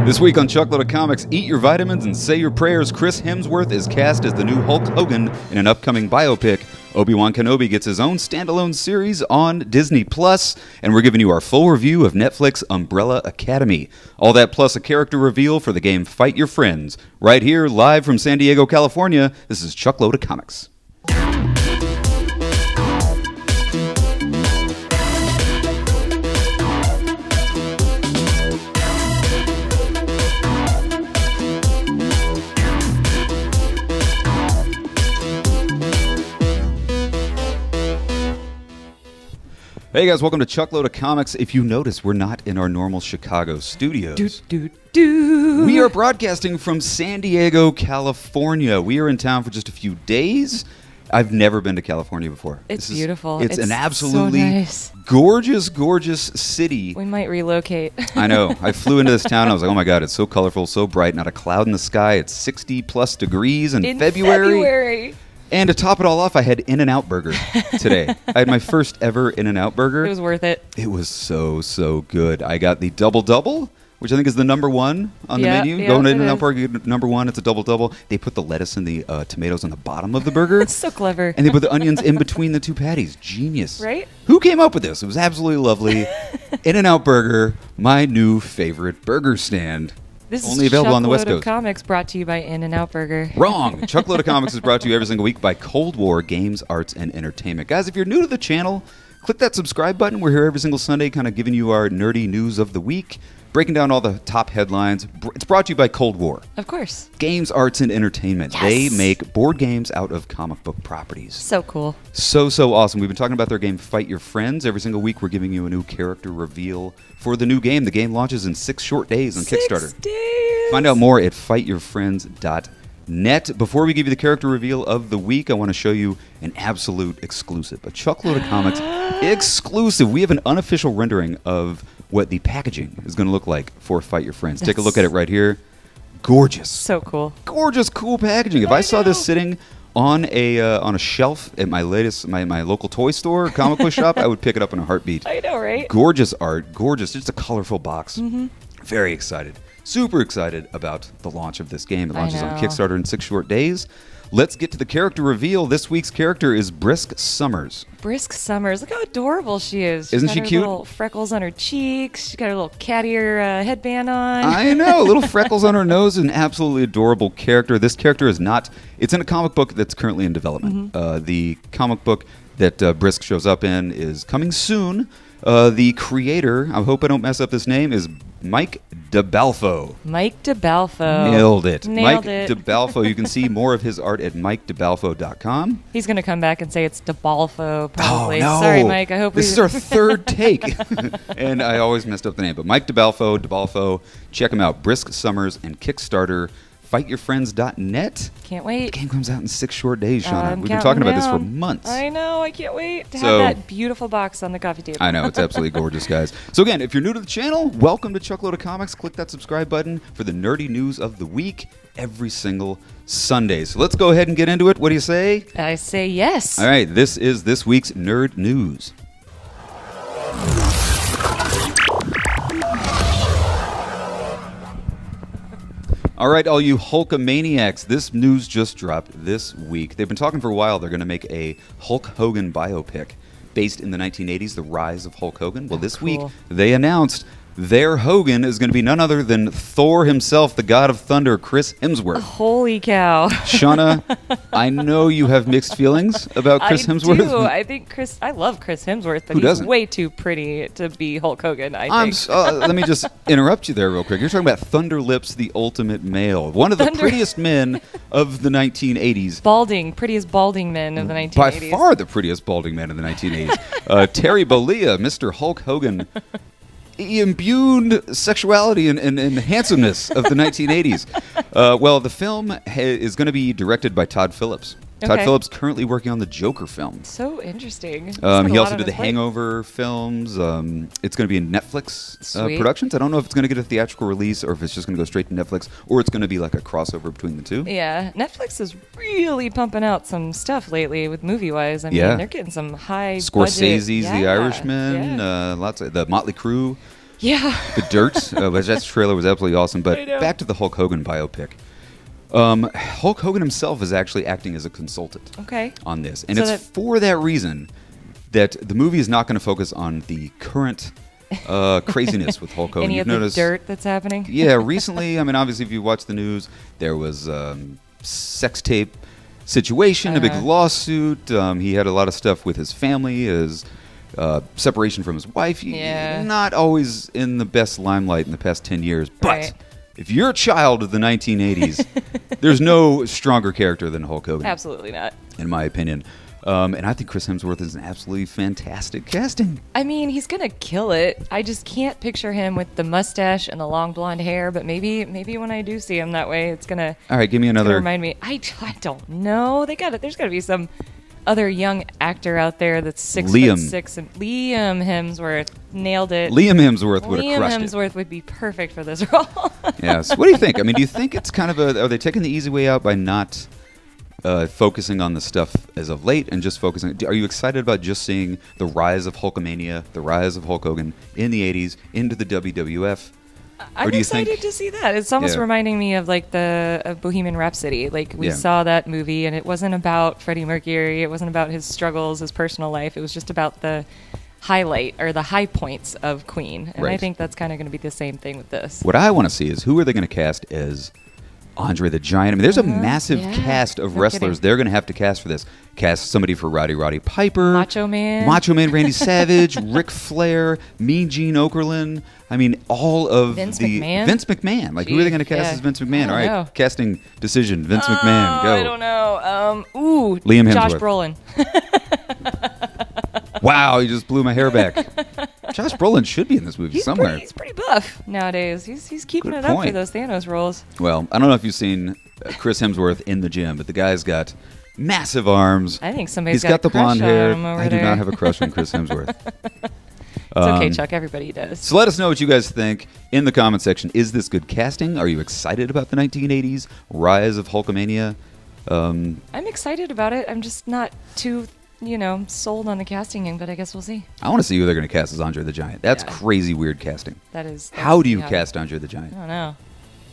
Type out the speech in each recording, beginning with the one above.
This week on Chuckload of Comics, eat your vitamins and say your prayers. Chris Hemsworth is cast as the new Hulk Hogan in an upcoming biopic. Obi Wan Kenobi gets his own standalone series on Disney+, and we're giving you our full review of Netflix Umbrella Academy. All that plus a character reveal for the game Fight Your Friends. Right here, live from San Diego, California, this is Chuckload of Comics. Hey guys, welcome to Chuckload of Comics. If you notice, we're not in our normal Chicago studios. We are broadcasting from San Diego, California. We are in town for just a few days. I've never been to California before. It's beautiful. It's an absolutely so nice. gorgeous city. We might relocate. I know. I flew into this town. I was like, oh my God, it's so colorful, so bright, not a cloud in the sky. It's 60 plus degrees in February. And to top it all off, I had In-N-Out Burger today. I had my first ever In-N-Out Burger. It was worth it. It was so good. I got the double-double, which I think is the number one on the menu. Going to In-N-Out Burger, get number one, it's a double-double. They put the lettuce and the tomatoes on the bottom of the burger. That's so clever. And they put the onions in between the two patties. Genius. Right? Who came up with this? It was absolutely lovely. In-N-Out Burger, my new favorite burger stand. This only is available on the West Chuckload Coast. of Comics brought to you by In-N-Out Burger. Wrong. Chuckload of Comics is brought to you every single week by Cold War Games, Arts, and Entertainment. Guys, if you're new to the channel, click that subscribe button. We're here every single Sunday kind of giving you our nerdy news of the week, breaking down all the top headlines. It's brought to you by Cold War. Of course. Games, Arts, and Entertainment. Yes. They make board games out of comic book properties. So cool. So awesome. We've been talking about their game Fight Your Friends. Every single week we're giving you a new character reveal for the new game. The game launches in 6 short days on Kickstarter. 6 days. Find out more at fightyourfriends.net. Before we give you the character reveal of the week, I want to show you an absolute exclusive. A Chuckload of Comics exclusive. We have an unofficial rendering of what the packaging is going to look like for Fight Your Friends. Take a look at it right here. Gorgeous. So cool. Gorgeous, cool packaging. If I saw this sitting on a shelf at my local toy store or comic book shop, I would pick it up in a heartbeat. I know, right? Gorgeous art, gorgeous. Just a colorful box. Very excited. Super excited about the launch of this game. It launches on Kickstarter in 6 short days. Let's get to the character reveal. This week's character is Brisk Summers. Brisk Summers. Look how adorable she is. Isn't She's she got her cute? little freckles on her cheeks. She's got her little cat ear headband on. I know. Little freckles on her nose. An absolutely adorable character. This character is not... It's in a comic book that's currently in development. The comic book that Brisk shows up in is coming soon. The creator, I hope I don't mess up this name, is Mike DeBalfo. Mike DeBalfo. Nailed it. Nailed Mike it. DeBalfo. You can see more of his art at MikeDeBalfo.com. He's going to come back and say it's DeBalfo, probably. Oh, no. Sorry, Mike. I hope this is our third take. And I always messed up the name. But Mike DeBalfo, check him out. Brisk Summers and Kickstarter. FightYourFriends.net. Can't wait. The game comes out in 6 short days, Shauna. I'm We've been talking about this for down. months. I know. I can't wait to have that beautiful box on the coffee table. I know. It's absolutely gorgeous, guys. So again, if you're new to the channel, welcome to Chuckload of Comics. Click that subscribe button for the nerdy news of the week every single Sunday. So let's go ahead and get into it. What do you say? I say yes. All right. This is this week's Nerd News. All right, all you Hulkamaniacs, this news just dropped this week. They've been talking for a while. They're going to make a Hulk Hogan biopic based in the 1980s, the rise of Hulk Hogan. Well, this week they announced their Hogan is going to be none other than Thor himself, the God of Thunder, Chris Hemsworth. Holy cow. Shauna, I know you have mixed feelings about Chris Hemsworth. I do. I think I love Chris Hemsworth, but he's way too pretty to be Hulk Hogan, I think. Let me just interrupt you there real quick. You're talking about Thunder Lips, the ultimate male. One of the prettiest men of the 1980s. Prettiest balding men of the 1980s. By far the prettiest balding man of the 1980s. Terry Bollea, Mr. Hulk Hogan. He imbued sexuality and handsomeness of the 1980s. Well, the film is going to be directed by Todd Phillips. Todd Phillips currently working on the Joker film. So interesting. He also did the Hangover films. It's going to be in Netflix productions. I don't know if it's going to get a theatrical release or if it's just going to go straight to Netflix or it's going to be like a crossover between the two. Yeah, Netflix is really pumping out some stuff lately with movie-wise. I mean, they're getting some high Scorsese's budget. The Irishman, lots of the Motley Crue. Yeah. The Dirt. That trailer was absolutely awesome. But back to the Hulk Hogan biopic. Hulk Hogan himself is actually acting as a consultant on this. And it's for that reason that the movie is not going to focus on the current craziness with Hulk Hogan. Any of the dirt that's happening? Yeah, recently, I mean, obviously, if you watch the news, there was sex tape situation, a big lawsuit. He had a lot of stuff with his family, his separation from his wife. Not always in the best limelight in the past 10 years. But if you're a child of the 1980s, there's no stronger character than Hulk Hogan. Absolutely not. In my opinion. And I think Chris Hemsworth is an absolutely fantastic casting. I mean, he's going to kill it. I just can't picture him with the mustache and the long blonde hair, but maybe when I do see him that way, it's going to All right, give me another. Remind me. I don't know. There's got to be some other young actor out there that's 6'6" and Liam Hemsworth nailed it. Liam Hemsworth would have crushed it. Liam Hemsworth would be perfect for this role. Yes. What do you think? I mean, do you think it's kind of are they taking the easy way out by not focusing on the stuff as of late and just focusing? Are you excited about just seeing the rise of Hulkamania, the rise of Hulk Hogan in the 80s into the WWF? I'm excited to see that. It's almost reminding me of like the Bohemian Rhapsody. Like we saw that movie and it wasn't about Freddie Mercury. It wasn't about his struggles, his personal life. It was just about the highlight or the high points of Queen. And I think that's kind of going to be the same thing with this. What I want to see is who are they going to cast as Andre the Giant? I mean, there's a massive cast of wrestlers they're going to have to cast for this. Cast somebody for Roddy Piper, Macho Man Randy Savage, Ric Flair, Mean Gene Okerlund. I mean, all of Vince McMahon. Like, who are they going to cast as Vince McMahon? All right, casting decision. Vince McMahon, go. I don't know. Liam Hemsworth. Josh Brolin. Wow, you just blew my hair back. Josh Brolin should be in this movie somewhere. He's pretty buff nowadays. He's keeping it up for those Thanos roles. Well, I don't know if you've seen Chris Hemsworth in the gym, but the guy's got massive arms. I think somebody's got the blonde hair. I do not have a crush on Chris Hemsworth. It's okay, Chuck. Everybody does. So let us know what you guys think in the comment section. Is this good casting? Are you excited about the 1980s rise of Hulkamania? I'm excited about it. I'm just not too sold on the casting, but I guess we'll see. I want to see who they're going to cast as Andre the Giant. That's crazy weird casting. That is. How do you cast Andre the Giant? I don't know.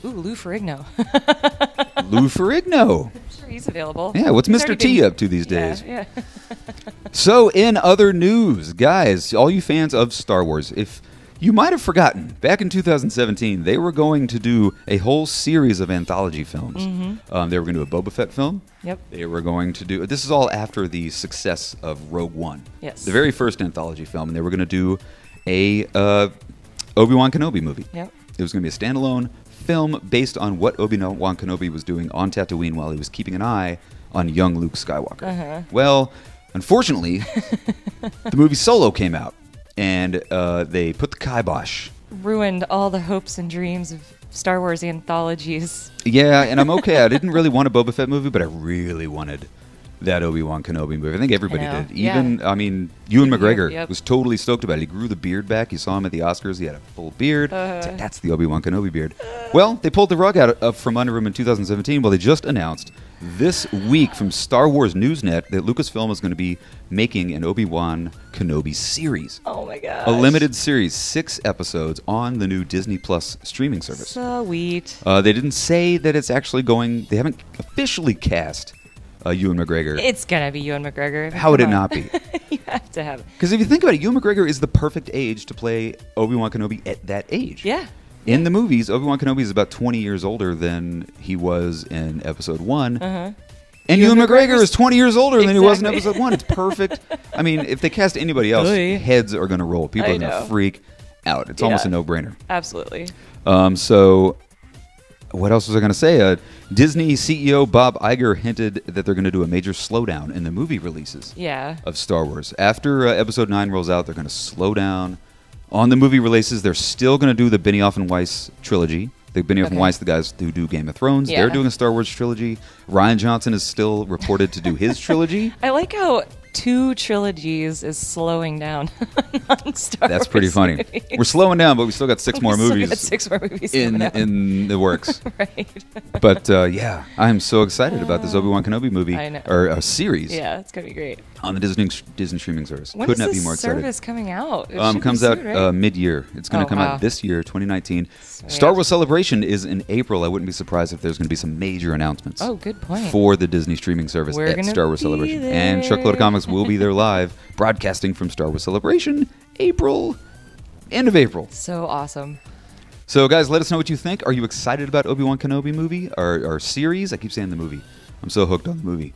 Ooh, Lou Ferrigno. Lou Ferrigno. I'm sure he's available. Yeah, what's Mr. T up to these days? Yeah. So, in other news, guys, all you fans of Star Wars, if you might have forgotten, back in 2017, they were going to do a whole series of anthology films. They were going to do a Boba Fett film. Yep. They were going to do... This is all after the success of Rogue One. Yes. The very first anthology film. And they were going to do a Obi Wan Kenobi movie. Yep. It was going to be a standalone film based on what Obi Wan Kenobi was doing on Tatooine while he was keeping an eye on young Luke Skywalker. Well, unfortunately, the movie Solo came out. And they put the kibosh. Ruined all the hopes and dreams of Star Wars anthologies. Yeah, and I'm okay. I didn't really want a Boba Fett movie, but I really wanted that Obi Wan Kenobi movie. I think everybody did. Even, I mean, Ewan McGregor was totally stoked about it. He grew the beard back. You saw him at the Oscars. He had a full beard. That's the Obi Wan Kenobi beard. Well, they pulled the rug out from under him in 2017. Well, they just announced this week from Star Wars Newsnet that Lucasfilm is going to be making an Obi Wan Kenobi series. Oh my gosh. A limited series, 6 episodes on the new Disney Plus streaming service. Sweet. They didn't say that it's actually going... They haven't officially cast Ewan McGregor. It's going to be Ewan McGregor. How would it not be? You have to have it. Because if you think about it, Ewan McGregor is the perfect age to play Obi-Wan Kenobi at that age. Yeah. In the movies, Obi-Wan Kenobi is about 20 years older than he was in Episode 1. And Ewan McGregor is 20 years older than he was in Episode 1. It's perfect. I mean, if they cast anybody else, heads are going to roll. People are going to freak out. It's almost a no-brainer. Absolutely. So... What else was I going to say? Disney CEO Bob Iger hinted that they're going to do a major slowdown in the movie releases of Star Wars. After Episode 9 rolls out, they're going to slow down on the movie releases. They're still going to do the Benioff and Weiss trilogy. The Benioff and Weiss, the guys who do Game of Thrones, they're doing a Star Wars trilogy. Rian Johnson is still reported to do his trilogy. I like how 2 trilogies is slowing down on Star Wars. That's pretty funny. Movies. We're slowing down, but we still got 6 more movies. Got 6 more movies in the works. Right. But yeah, I'm so excited about this Obi-Wan Kenobi movie or a series. Yeah, it's gonna be great. On the Disney streaming service. When Could is not this be more excited. service coming out? It comes out right? mid-year. It's going to come out this year, 2019. Sweet. Star Wars Celebration is in April. I wouldn't be surprised if there's going to be some major announcements. Oh, good point. For the Disney streaming service at Star Wars Celebration. There. And Truckload of Comics will be there live, broadcasting from Star Wars Celebration, end of April. So awesome. So, guys, let us know what you think. Are you excited about Obi Wan Kenobi movie or series? I keep saying the movie. I'm so hooked on the movie.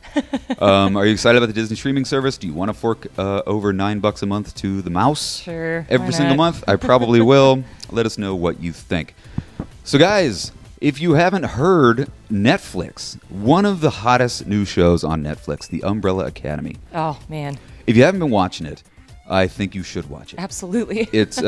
Are you excited about the Disney streaming service? Do you want to fork over $9 a month to the mouse? Sure. Every single month? I probably will. Let us know what you think. So, guys, if you haven't heard, Netflix, one of the hottest new shows on Netflix, The Umbrella Academy. Oh, man. If you haven't been watching it, I think you should watch it. Absolutely. It's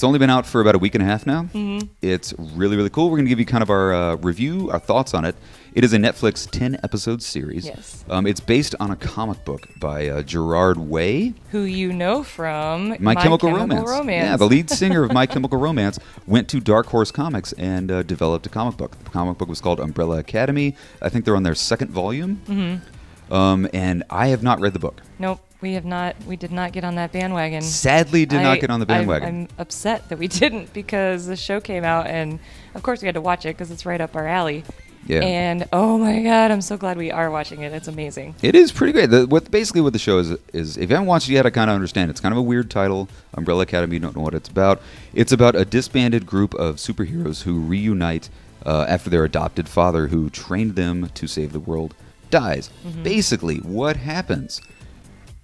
only been out for about a week and a half now. Mm-hmm. It's really, really cool. We're going to give you kind of our review, our thoughts on it. It is a Netflix 10-episode series. Yes. It's based on a comic book by Gerard Way. Who you know from My Chemical Romance. Yeah, the lead singer of My Chemical Romance went to Dark Horse Comics and developed a comic book. The comic book was called Umbrella Academy. I think they're on their second volume. Mm-hmm. And I have not read the book. Nope. We have not. We did not get on that bandwagon. Sadly, did not get on the bandwagon. I'm upset that we didn't because the show came out, and of course we had to watch it because it's right up our alley. Yeah. And oh my God, I'm so glad we are watching it. It's amazing. It is pretty great. Basically what the show is if you haven't watched it yet, I kind of understand. It's kind of a weird title, Umbrella Academy. You don't know what it's about. It's about a disbanded group of superheroes who reunite after their adopted father, who trained them to save the world, dies. Mm-hmm. Basically, what happens?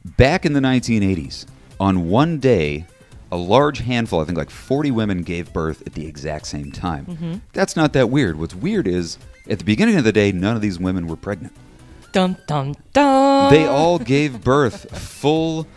Back in the 1980s, on one day, a large handful, I think like 40 women gave birth at the exact same time. Mm-hmm. That's not that weird. What's weird is, at the beginning of the day, none of these women were pregnant. Dun, dun, dun. They all gave birth, full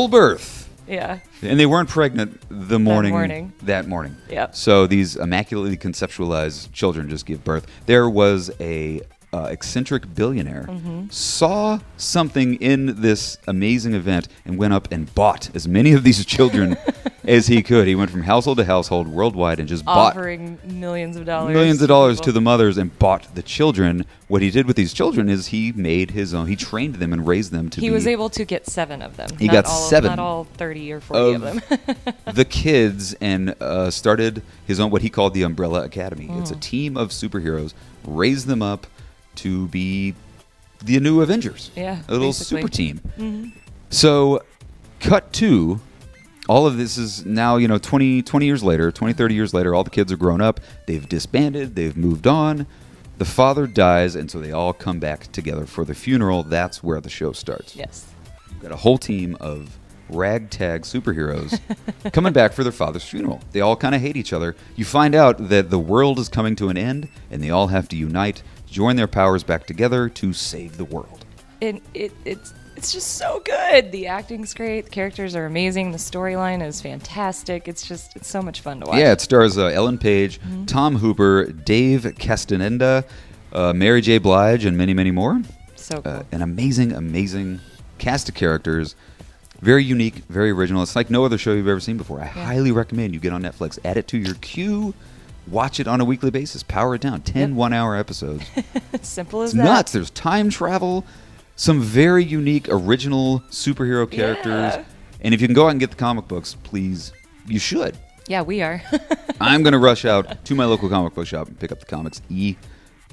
birth. Yeah. And they weren't pregnant that morning. Yep. So these immaculately conceptualized children just give birth. There was a eccentric billionaire saw something in this amazing event and went up and bought as many of these children as he could. He went from household to household worldwide and just offering millions of dollars to the mothers and bought the children. What he did with these children is he made his own. He trained them and raised them to be. He was able to get 7 of them. He got 7. Not all 30 or 40 of them. The kids, and started his own, what he called the Umbrella Academy. It's a team of superheroes, raised them up to be the new Avengers. Yeah, a little super team. Mm-hmm. So, cut to, all of this is now, 20 years later, 20, 30 years later, all the kids are grown up, they've disbanded, they've moved on, the father dies, and so they all come back together for the funeral. That's where the show starts. Yes. We've got a whole team of ragtag superheroes coming back for their father's funeral. They all kind of hate each other. You find out that the world is coming to an end, and they all have to unite, join their powers back together to save the world. And it's just so good. The acting's great. The characters are amazing. The storyline is fantastic. It's so much fun to watch. Yeah, it stars Ellen Page, Tom Hooper, Dave Castaneda, Mary J. Blige, and many, many more. So cool. An amazing cast of characters. Very unique, very original. It's like no other show you've ever seen before. I highly recommend you get on Netflix, add it to your queue, watch it on a weekly basis, power it down. 10 one-hour episodes. Simple as that. It's nuts. There's time travel, some very unique, original superhero characters. Yeah. And if you can go out and get the comic books, please, you should. Yeah, we are. I'm going to rush out to my local comic book shop and pick up the comics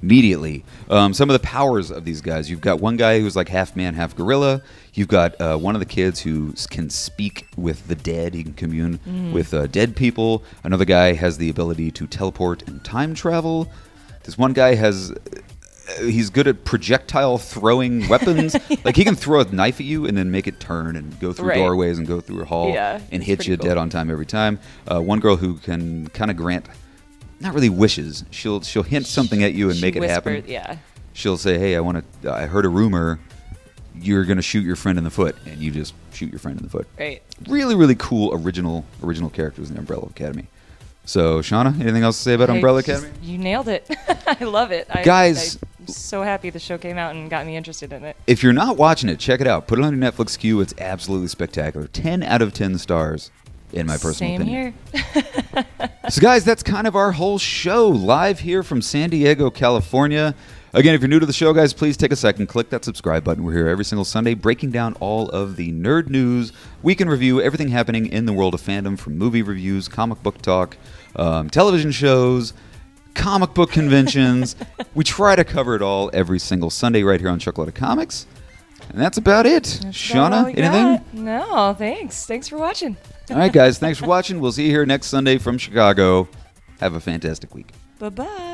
immediately. Some of the powers of these guys. You've got one guy who's like half man, half gorilla. You've got one of the kids who can speak with the dead. He can commune with dead people. Another guy has the ability to teleport and time travel. This one guy he's good at projectile throwing weapons. Like he can throw a knife at you and then make it turn and go through doorways and go through a hall and hit you dead on time every time. One girl who can kind of grant, not really wishes. She'll hint something at you and make it happen. Yeah. She'll say, "Hey, I heard a rumor. You're gonna shoot your friend in the foot," and you just shoot your friend in the foot. Right. Really, really cool original characters in the Umbrella Academy. So, Shauna, anything else to say about Umbrella Academy? You nailed it. I love it. Guys, I'm so happy the show came out and got me interested in it. If you're not watching it, check it out. Put it on your Netflix queue. It's absolutely spectacular. 10 out of 10 stars. in my personal opinion. Same here. So, guys, that's kind of our whole show live here from San Diego, California. Again, if you're new to the show, guys, please take a second, click that subscribe button. We're here every single Sunday breaking down all of the nerd news, week in review, everything happening in the world of fandom, from movie reviews, comic book talk, television shows, comic book conventions. We try to cover it all every single Sunday right here on Chocolate Comics. And that's about it. Shauna, anything? No, thanks. Thanks for watching. All right, guys. Thanks for watching. We'll see you here next Sunday from Chicago. Have a fantastic week. Bye-bye.